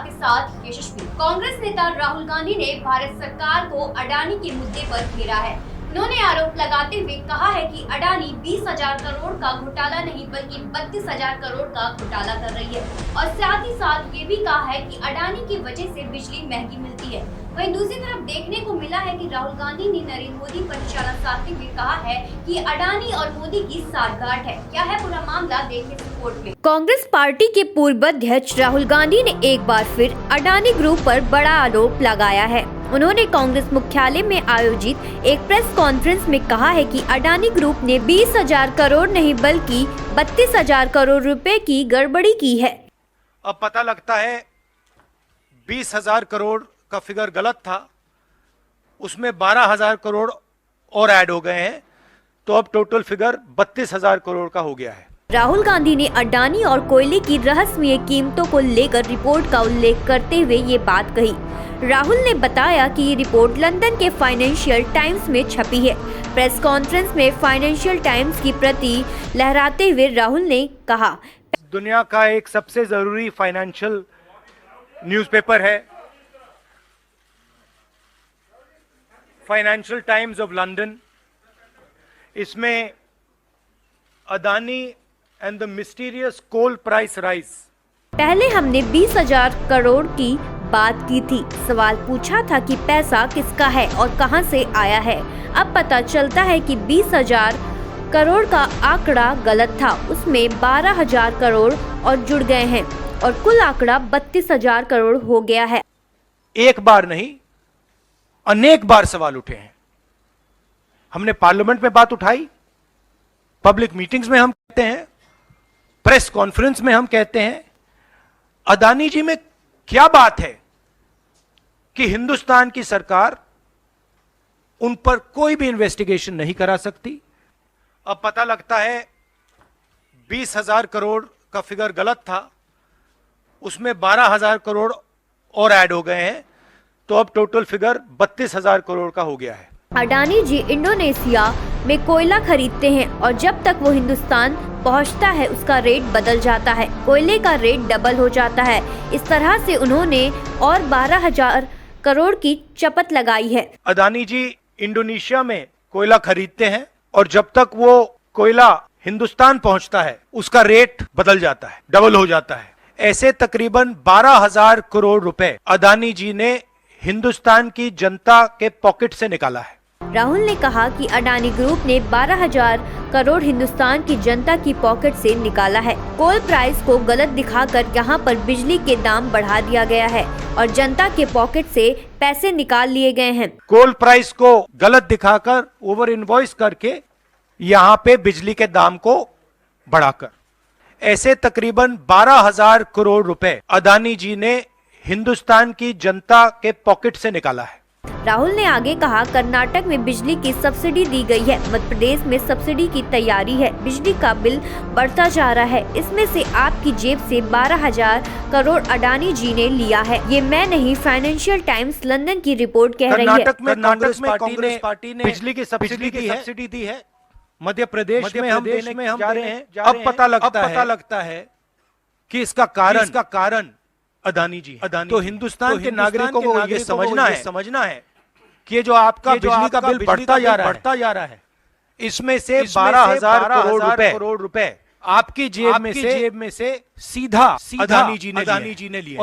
के साथ यशस्वी। कांग्रेस नेता राहुल गांधी ने भारत सरकार को अडानी के मुद्दे पर घेरा है। उन्होंने आरोप लगाते हुए कहा है कि अडानी 20,000 करोड़ का घोटाला नहीं बल्कि 32,000 करोड़ का घोटाला कर रही है और साथ ही साथ ये भी कहा है कि अडानी की वजह से बिजली महंगी मिलती है। वहीं दूसरी तरफ देखने को मिला है कि राहुल गांधी ने नरेंद्र मोदी पर निशाना साधते हुए कहा है कि अडानी और मोदी की साठगांठ है। क्या है पूरा मामला, देखिए रिपोर्ट में। कांग्रेस पार्टी के पूर्व अध्यक्ष राहुल गांधी ने एक बार फिर अडानी ग्रुप पर बड़ा आरोप लगाया है। उन्होंने कांग्रेस मुख्यालय में आयोजित एक प्रेस कॉन्फ्रेंस में कहा है कि अडानी ग्रुप ने 20,000 करोड़ नहीं बल्कि 32,000 करोड़ रुपए की गड़बड़ी की है। अब पता लगता है 20,000 करोड़ का फिगर गलत था, उसमें 12,000 करोड़ और ऐड हो गए हैं, तो अब टोटल फिगर 32,000 करोड़ का हो गया है। राहुल गांधी ने अडानी और कोयले की रहस्यमय कीमतों को लेकर रिपोर्ट का उल्लेख करते हुए ये बात कही। राहुल ने बताया कि ये रिपोर्ट लंदन के फाइनेंशियल टाइम्स में छपी है। प्रेस कॉन्फ्रेंस में फाइनेंशियल टाइम्स की प्रति लहराते हुए राहुल ने कहा, दुनिया का एक सबसे जरूरी फाइनेंशियल न्यूज़पेपर है फाइनेंशियल टाइम्स ऑफ लंदन। इसमें Adani and the mysterious coal price rise. पहले हमने 20,000 करोड़ की बात की थी, सवाल पूछा था कि पैसा किसका है और कहां से आया है। अब पता चलता है कि 20,000 करोड़ का आंकड़ा गलत था, उसमें 12,000 करोड़ और जुड़ गए हैं और कुल आंकड़ा 32,000 करोड़ हो गया है। एक बार नहीं, अनेक बार सवाल उठे हैं। हमने पार्लियामेंट में बात उठाई, पब्लिक मीटिंग्स में हम कहते हैं, प्रेस कॉन्फ्रेंस में हम कहते हैं, अडानी जी में क्या बात है कि हिंदुस्तान की सरकार उन पर कोई भी इन्वेस्टिगेशन नहीं करा सकती। अब पता लगता है 20,000 करोड़ का फिगर गलत था, उसमें 12,000 करोड़ और ऐड हो गए हैं, तो अब टोटल फिगर 32,000 करोड़ का हो गया है। अडानी जी इंडोनेशिया में कोयला खरीदते हैं और जब तक वो हिंदुस्तान पहुंचता है उसका रेट बदल जाता है, कोयले का रेट डबल हो जाता है। इस तरह से उन्होंने और 12,000 करोड़ की चपत लगाई है। अडानी जी इंडोनेशिया में कोयला खरीदते हैं और जब तक वो कोयला हिंदुस्तान पहुंचता है उसका रेट बदल जाता है, डबल हो जाता है। ऐसे तकरीबन 12,000 करोड़ रुपए अडानी जी ने हिंदुस्तान की जनता के पॉकेट से निकाला है। राहुल ने कहा कि अडानी ग्रुप ने 12,000 करोड़ हिंदुस्तान की जनता की पॉकेट से निकाला है। कोल प्राइस को गलत दिखाकर यहाँ पर बिजली के दाम बढ़ा दिया गया है और जनता के पॉकेट से पैसे निकाल लिए गए हैं। कोल प्राइस को गलत दिखाकर, ओवर इनवॉइस करके यहाँ पे बिजली के दाम को बढ़ाकर, ऐसे तकरीबन 12,000 करोड़ रुपए अडानी जी ने हिंदुस्तान की जनता के पॉकेट से निकाला है। राहुल ने आगे कहा, कर्नाटक में बिजली की सब्सिडी दी गई है, मध्य प्रदेश में सब्सिडी की तैयारी है, बिजली का बिल बढ़ता जा रहा है, इसमें से आपकी जेब से 12,000 करोड़ अडानी जी ने लिया है। ये मैं नहीं, फाइनेंशियल टाइम्स लंदन की रिपोर्ट कह रही है। कर्नाटक में कांग्रेस पार्टी ने बिजली की सब्सिडी दी है, मध्य प्रदेश में हम जा रहे हैं। अब पता लगता है कि इसका कारण अडानी जी। तो हिंदुस्तान के नागरिकों को ये समझना है कि ये जो आपका बिजली का बिल बढ़ता जा रहा है, इसमें से 12,000 करोड़ रुपए आपकी जेब में से सीधा अडानी जी ने लिया।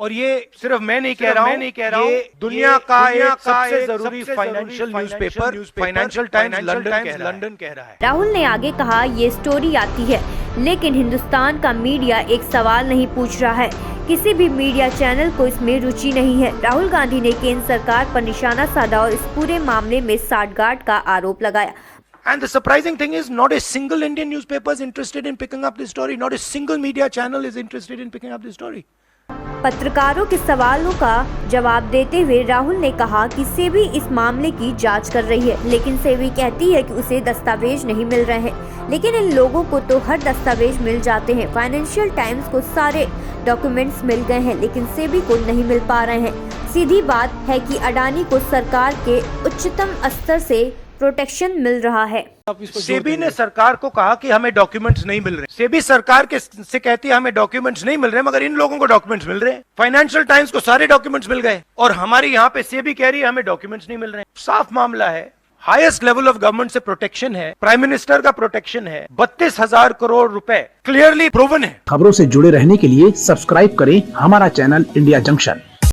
और ये सिर्फ मैं नहीं कह रहा हूँ, ये दुनिया का एक सबसे जरूरी financial newspaper financial times London कह रहा है। राहुल ने आगे कहा, ये स्टोरी आती है लेकिन हिंदुस्तान का मीडिया एक सवाल नहीं पूछ रहा है, किसी भी मीडिया चैनल को इसमें रुचि नहीं है। राहुल गांधी ने केंद्र सरकार पर निशाना साधा और इस पूरे मामले में साठगांठ का आरोप लगाया। And the surprising thing is, not a single Indian newspaper is interested in picking up this story. Not a single media channel is interested in picking up this story. पत्रकारों के सवालों का जवाब देते हुए राहुल ने कहा कि सेबी इस मामले की जांच कर रही है, लेकिन सेबी कहती है कि उसे दस्तावेज नहीं मिल रहे हैं, लेकिन इन लोगों को तो हर दस्तावेज मिल जाते हैं। फाइनेंशियल टाइम्स को सारे डॉक्यूमेंट्स मिल गए हैं, लेकिन सेबी को नहीं मिल पा रहे हैं। सीधी बात है कि अडानी को सरकार के उच्चतम स्तर से प्रोटेक्शन मिल रहा है। सेबी ने सरकार को कहा कि हमें डॉक्यूमेंट्स नहीं मिल रहे। सेबी सरकार के से कहती है हमें डॉक्यूमेंट्स नहीं मिल रहे, मगर इन लोगों को डॉक्यूमेंट्स मिल रहे हैं। फाइनेंशियल टाइम्स को सारे डॉक्यूमेंट्स मिल गए और हमारी यहाँ पे सेबी कह रही है हमें डॉक्यूमेंट्स नहीं मिल रहे। साफ मामला है, हाईएस्ट लेवल ऑफ गवर्नमेंट से प्रोटेक्शन है, प्राइम मिनिस्टर का प्रोटेक्शन है, 32,000 करोड़ रुपए क्लियरली प्रूवन है। खबरों से जुड़े रहने के लिए सब्सक्राइब करें हमारा चैनल इंडिया जंक्शन।